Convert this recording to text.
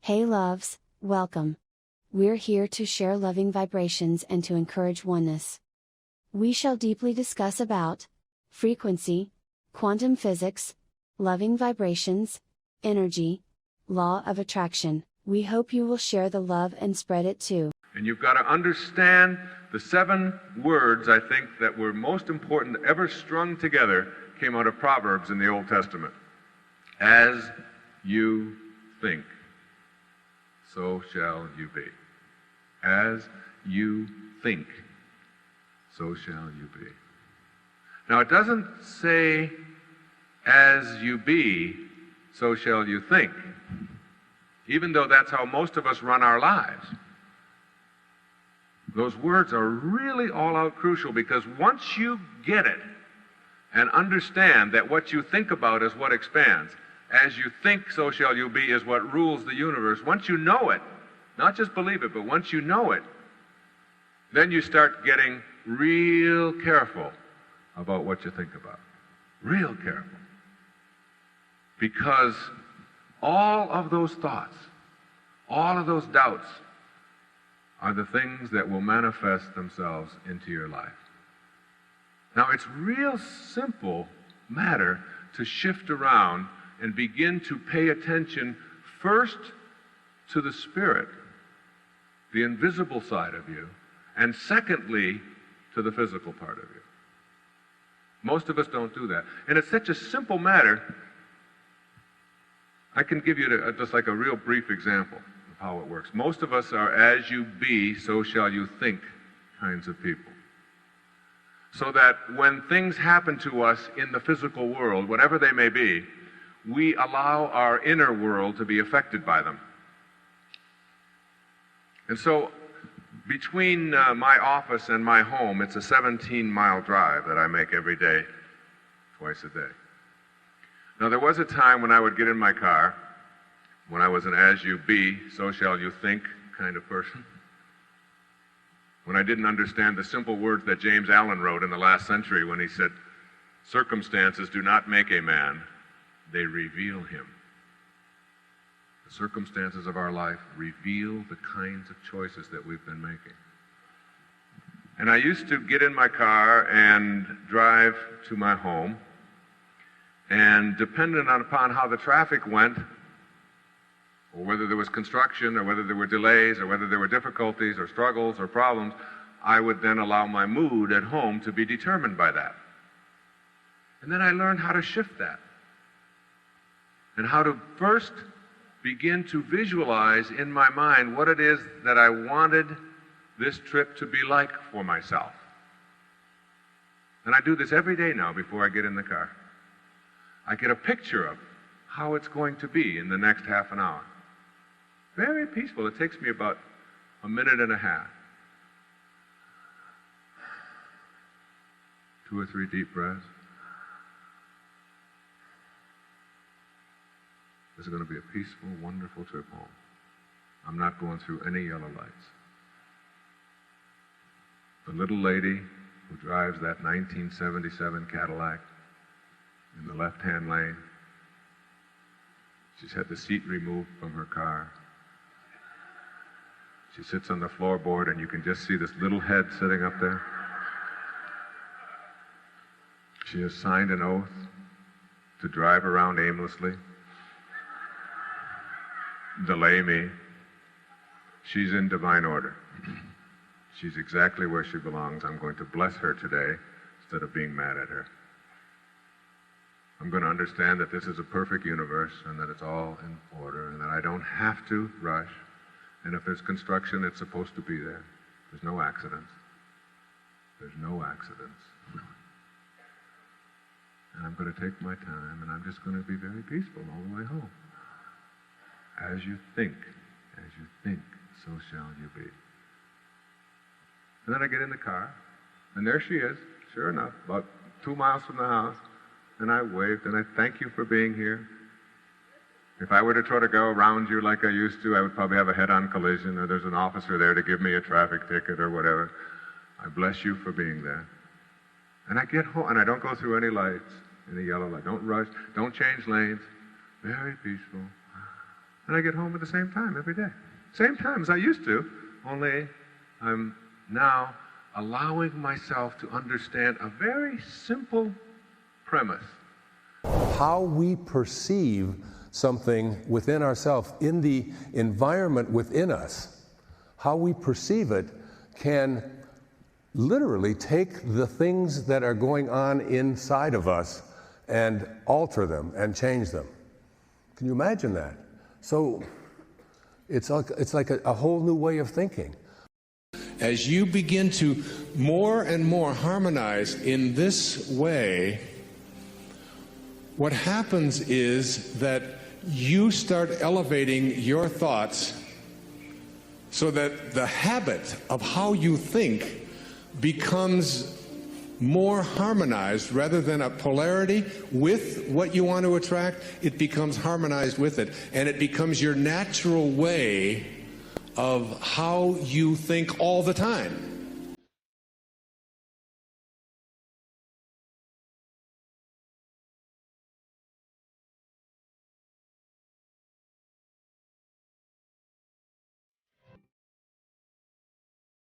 Hey loves, welcome. We're here to share loving vibrations and to encourage oneness. We shall deeply discuss about frequency, quantum physics, loving vibrations, energy, law of attraction. We hope you will share the love and spread it too. And you've got to understand the 7 words, I think, that were most important ever strung together came out of Proverbs in the Old Testament. As you think, so shall you be. As you think, so shall you be. Now it doesn't say, as you be, so shall you think, even though that's how most of us run our lives. Those words are really all out crucial, because once you get it and understand that what you think about is what expands, as you think, so shall you be is what rules the universe. Once you know it, not just believe it, but once you know it, then you start getting real careful about what you think about. Real careful. Because all of those thoughts, all of those doubts are the things that will manifest themselves into your life. Now, it's real simple matter to shift around and begin to pay attention first to the spirit, the invisible side of you, and secondly to the physical part of you. Most of us don't do that. And it's such a simple matter, I can give you just like a real brief example of how it works. Most of us are as you be, so shall you think kinds of people. So that when things happen to us in the physical world, whatever they may be, we allow our inner world to be affected by them. And so between my office and my home, it's a 17-mile drive that I make every day, twice a day. Now, there was a time when I would get in my car, when I was an as you be, so shall you think kind of person, when I didn't understand the simple words that James Allen wrote in the last century when he said, "Circumstances do not make a man, they reveal him." The circumstances of our life reveal the kinds of choices that we've been making. And I used to get in my car and drive to my home, and depending upon how the traffic went, or whether there was construction, or whether there were delays, or whether there were difficulties, or struggles, or problems, I would then allow my mood at home to be determined by that. And then I learned how to shift that, and how to first begin to visualize in my mind what it is that I wanted this trip to be like for myself. And I do this every day now before I get in the car. I get a picture of how it's going to be in the next half an hour. Very peaceful. It takes me about a minute and a half. 2 or 3 deep breaths. This is going to be a peaceful, wonderful trip home. I'm not going through any yellow lights. The little lady who drives that 1977 Cadillac in the left-hand lane, she's had the seat removed from her car. She sits on the floorboard and you can just see this little head sitting up there. She has signed an oath to drive around aimlessly, delay me. She's in divine order. She's exactly where she belongs. I'm going to bless her today instead of being mad at her. I'm going to understand that this is a perfect universe and that it's all in order and that I don't have to rush. And if there's construction, it's supposed to be there. There's no accidents. There's no accidents. And I'm going to take my time and I'm just going to be very peaceful all the way home. As you think, so shall you be. And then I get in the car, and there she is, sure enough, about 2 miles from the house, and I waved, and I thank you for being here. If I were to try to go around you like I used to, I would probably have a head-on collision, or there's an officer there to give me a traffic ticket or whatever. I bless you for being there. And I get home, and I don't go through any lights, any yellow light. Don't rush, don't change lanes. Very peaceful. and I get home at the same time every day. Same time as I used to, only I'm now allowing myself to understand a very simple premise. How we perceive something within ourselves, in the environment within us, how we perceive it can literally take the things that are going on inside of us and alter them and change them. Can you imagine that? So it's like a whole new way of thinking. As you begin to more and more harmonize in this way, what happens is that you start elevating your thoughts so that the habit of how you think becomes more harmonized. Rather than a polarity with what you want to attract, it becomes harmonized with it, and it becomes your natural way of how you think all the time.